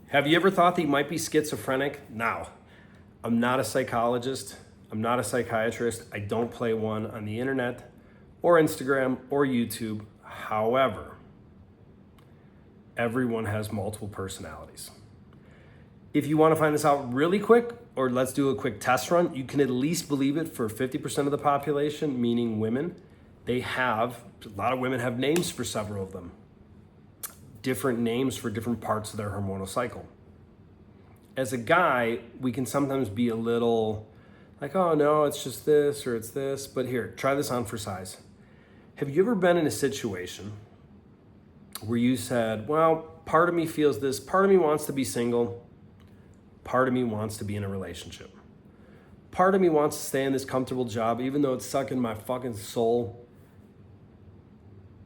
Have you ever thought that you might be schizophrenic? Now, I'm not a psychologist. I'm not a psychiatrist. I don't play one on the internet or Instagram or YouTube. However, everyone has multiple personalities. If you want to find this out really quick, or let's do a quick test run, you can at least believe it for 50% of the population, meaning women. A lot of women have names for several of them. Different names for different parts of their hormonal cycle. As a guy, we can sometimes be a little like, oh no, it's just this or it's this, but here, try this on for size. Have you ever been in a situation where you said, well, part of me feels this, part of me wants to be single, part of me wants to be in a relationship. Part of me wants to stay in this comfortable job, even though it's sucking my fucking soul.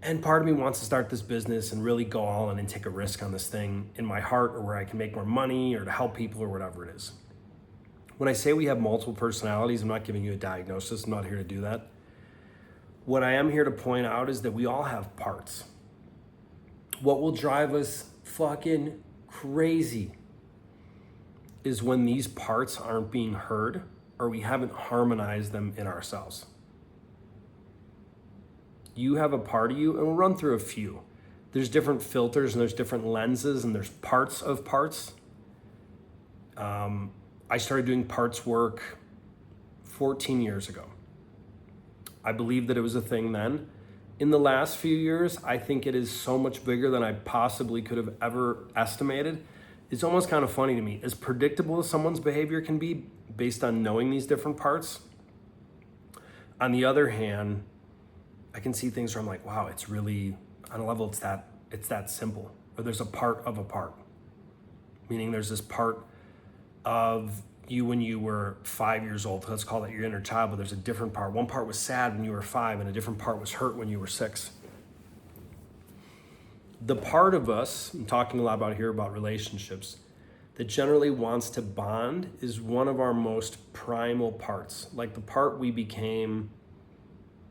And part of me wants to start this business and really go all in and take a risk on this thing in my heart, or where I can make more money or to help people or whatever it is. When I say we have multiple personalities, I'm not giving you a diagnosis. I'm not here to do that. What I am here to point out is that we all have parts. What will drive us fucking crazy is when these parts aren't being heard or we haven't harmonized them in ourselves. You have a part of you, and we'll run through a few. There's different filters and there's different lenses and there's parts of parts. I started doing parts work 14 years ago. I believe that it was a thing then. In the last few years, I think it is so much bigger than I possibly could have ever estimated. It's almost kind of funny to me. As predictable as someone's behavior can be based on knowing these different parts, on the other hand, I can see things where I'm like, wow, it's really, on a level, it's that simple. Or there's a part of a part. Meaning there's this part of you when you were 5 years old. Let's call that your inner child, but there's a different part. One part was sad when you were 5, and a different part was hurt when you were 6. The part of us, I'm talking a lot about here about relationships, that generally wants to bond is one of our most primal parts. Like the part we became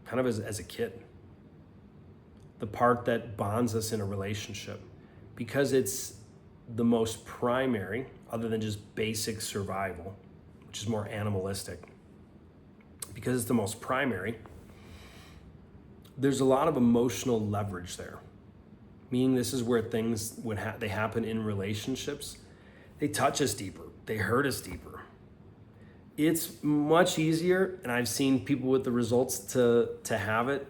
kind of as a kid, the part that bonds us in a relationship, because it's the most primary, other than just basic survival, which is more animalistic. Because it's the most primary, there's a lot of emotional leverage there. Meaning this is where things, when they happen in relationships, they touch us deeper, they hurt us deeper. It's much easier, and I've seen people with the results to have it,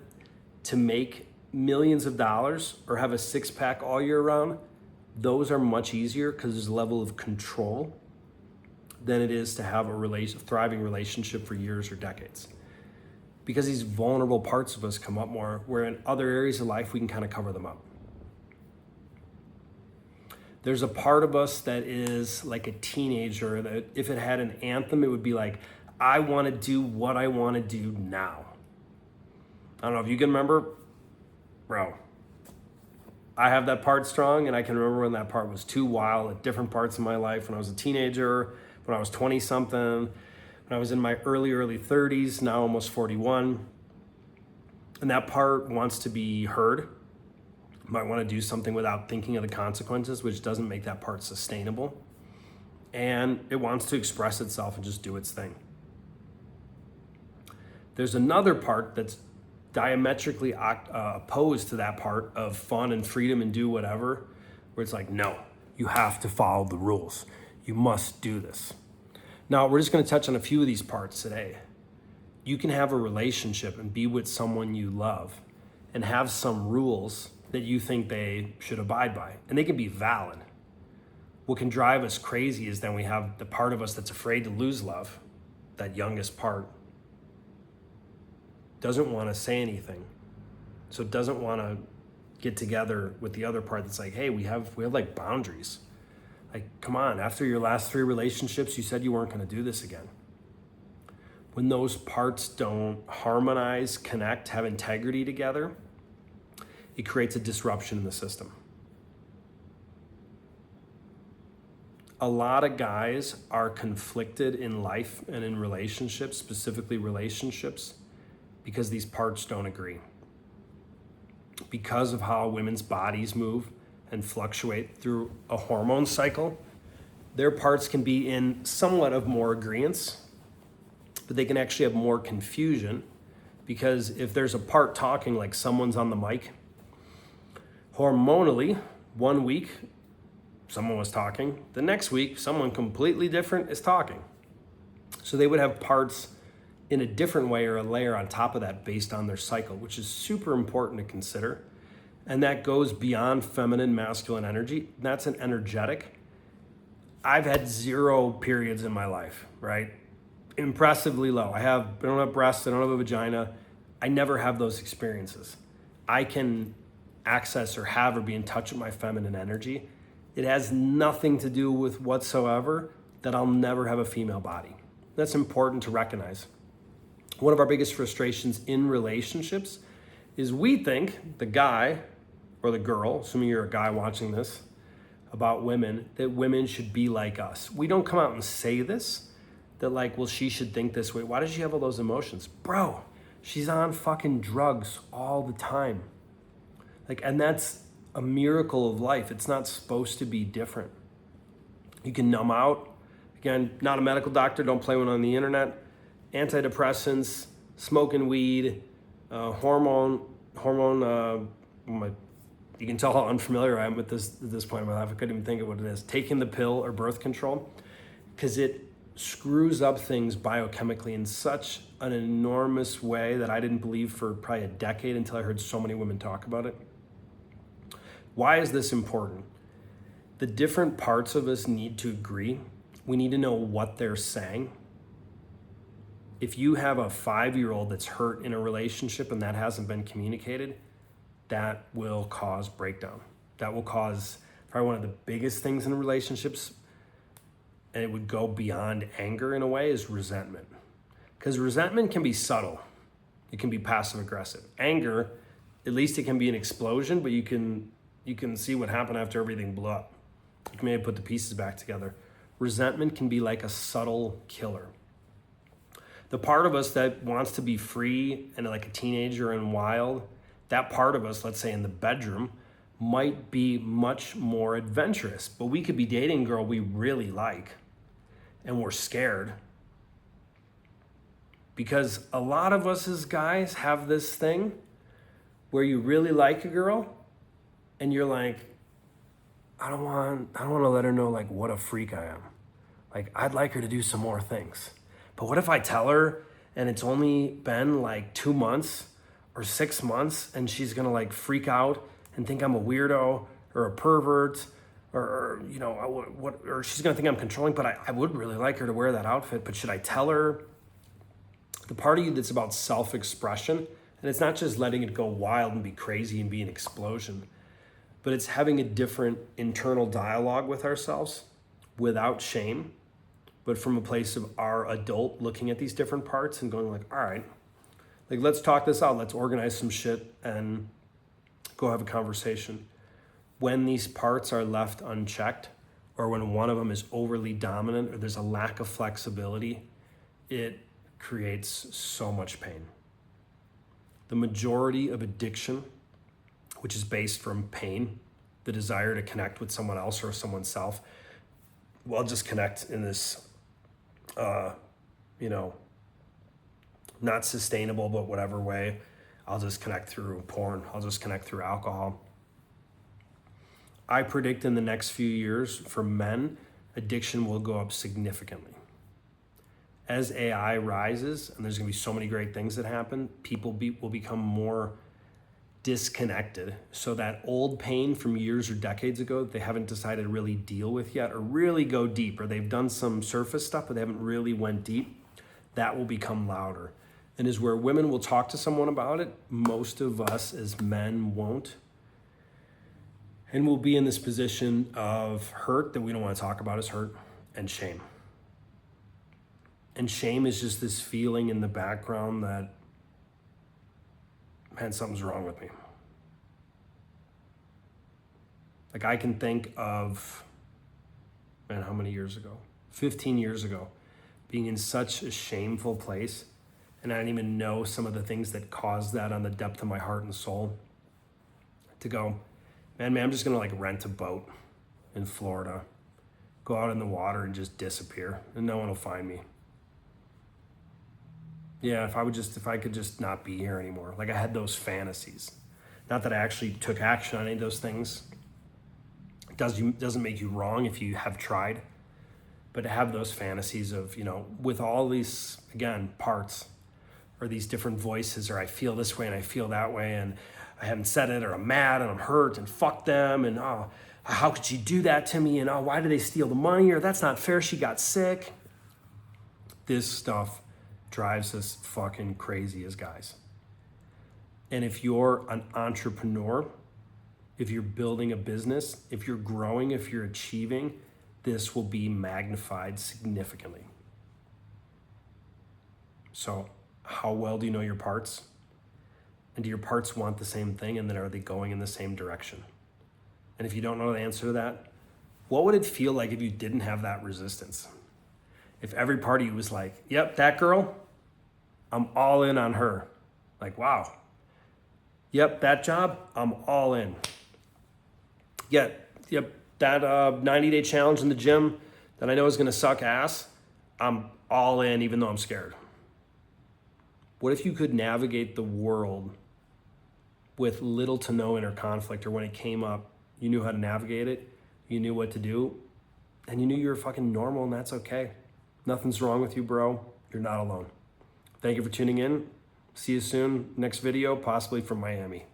to make millions of dollars or have a six-pack all year round. Those are much easier because there's a level of control than it is to have a thriving relationship for years or decades. Because these vulnerable parts of us come up more, where in other areas of life we can kind of cover them up. There's a part of us that is like a teenager that if it had an anthem, it would be like, I want to do what I want to do now. I don't know if you can remember, bro. I have that part strong, and I can remember when that part was too wild at different parts of my life. When I was a teenager, when I was 20 something, when I was in my early 30s, now almost 41. And that part wants to be heard. Might want to do something without thinking of the consequences, which doesn't make that part sustainable. And it wants to express itself and just do its thing. There's another part that's diametrically opposed to that part of fun and freedom and do whatever, where it's like, no, you have to follow the rules. You must do this. Now, we're just going to touch on a few of these parts today. You can have a relationship and be with someone you love and have some rules that you think they should abide by, and they can be valid. What can drive us crazy is then we have the part of us that's afraid to lose love, that youngest part, doesn't want to say anything, so doesn't want to get together with the other part that's like, hey, we have like boundaries. Like, come on, after your last 3 relationships, you said you weren't going to do this again. When those parts don't harmonize, connect, have integrity together, it creates a disruption in the system. A lot of guys are conflicted in life and in relationships, specifically relationships, because these parts don't agree. Because of how women's bodies move and fluctuate through a hormone cycle, their parts can be in somewhat of more agreeance, but they can actually have more confusion, because if there's a part talking like someone's on the mic, hormonally, 1 week, someone was talking. The next week, someone completely different is talking. So they would have parts in a different way or a layer on top of that based on their cycle, which is super important to consider. And that goes beyond feminine, masculine energy. That's an energetic. I've had 0 periods in my life, right? Impressively low. I don't have breasts, I don't have a vagina. I never have those experiences. I can access or have or be in touch with my feminine energy. It has nothing to do with whatsoever that I'll never have a female body. That's important to recognize. One of our biggest frustrations in relationships is we think the guy or the girl, assuming you're a guy watching this, about women, that women should be like us. We don't come out and say this, that like, well, she should think this way. Why does she have all those emotions? Bro, she's on fucking drugs all the time. Like, and that's a miracle of life. It's not supposed to be different. You can numb out. Again, not a medical doctor, don't play one on the internet. Antidepressants, smoking weed, hormone. You can tell how unfamiliar I am with this at this point in my life. I couldn't even think of what it is. Taking the pill or birth control, because it screws up things biochemically in such an enormous way that I didn't believe for probably a decade until I heard so many women talk about it. Why is this important? The different parts of us need to agree. We need to know what they're saying. If you have a 5-year-old that's hurt in a relationship and that hasn't been communicated, that will cause breakdown. That will cause probably one of the biggest things in relationships, and it would go beyond anger in a way, is resentment. Because resentment can be subtle. It can be passive aggressive. Anger, at least it can be an explosion, but you can see what happened after everything blew up. You can maybe put the pieces back together. Resentment can be like a subtle killer. The part of us that wants to be free and like a teenager and wild, that part of us, let's say in the bedroom, might be much more adventurous. But we could be dating a girl we really like and we're scared. Because a lot of us as guys have this thing where you really like a girl and you're like, I don't want to let her know like what a freak I am. Like, I'd like her to do some more things. But what if I tell her and it's only been like 2 months or 6 months and she's gonna like freak out and think I'm a weirdo or a pervert or you know, or she's gonna think I'm controlling, but I would really like her to wear that outfit, but should I tell her? The part of you that's about self-expression, and it's not just letting it go wild and be crazy and be an explosion, but it's having a different internal dialogue with ourselves without shame, but from a place of our adult looking at these different parts and going like, all right, like let's talk this out. Let's organize some shit and go have a conversation. When these parts are left unchecked, or when one of them is overly dominant or there's a lack of flexibility, it creates so much pain. The majority of addiction, which is based from pain, the desire to connect with someone else or someone's self, well, just connect in this, not sustainable, but whatever way. I'll just connect through porn. I'll just connect through alcohol. I predict in the next few years for men, addiction will go up significantly. As AI rises, and there's gonna be so many great things that happen, people will become more disconnected. So that old pain from years or decades ago that they haven't decided to really deal with yet or really go deep, or they've done some surface stuff but they haven't really went deep, that will become louder. And is where women will talk to someone about it, most of us as men won't. And we'll be in this position of hurt that we don't want to talk about as hurt, and shame. And shame is just this feeling in the background that, man, something's wrong with me. Like I can think of, man, how many years ago? 15 years ago, being in such a shameful place, and I didn't even know some of the things that caused that on the depth of my heart and soul. To go, man, I'm just gonna like rent a boat in Florida go out in the water and just disappear and no one will find me. Yeah, if I could just not be here anymore. Like I had those fantasies. Not that I actually took action on any of those things. It doesn't make you wrong if you have tried. But to have those fantasies of, with all these, again, parts or these different voices, or I feel this way and I feel that way and I haven't said it, or I'm mad and I'm hurt and fuck them and oh, how could she do that to me, and oh, why did they steal the money, or that's not fair, she got sick. This stuff drives us fucking crazy as guys. And if you're an entrepreneur, if you're building a business, if you're growing, if you're achieving, this will be magnified significantly. So how well do you know your parts? And do your parts want the same thing? And then are they going in the same direction? And if you don't know the answer to that, what would it feel like if you didn't have that resistance? If every part of you was like, yep, that girl, I'm all in on her. Like, wow. Yep, that job, I'm all in. Yep, that 90-day challenge in the gym that I know is gonna suck ass, I'm all in even though I'm scared. What if you could navigate the world with little to no inner conflict, or when it came up, you knew how to navigate it, you knew what to do, and you knew you were fucking normal and that's okay. Nothing's wrong with you, bro. You're not alone. Thank you for tuning in. See you soon. Next video, possibly from Miami.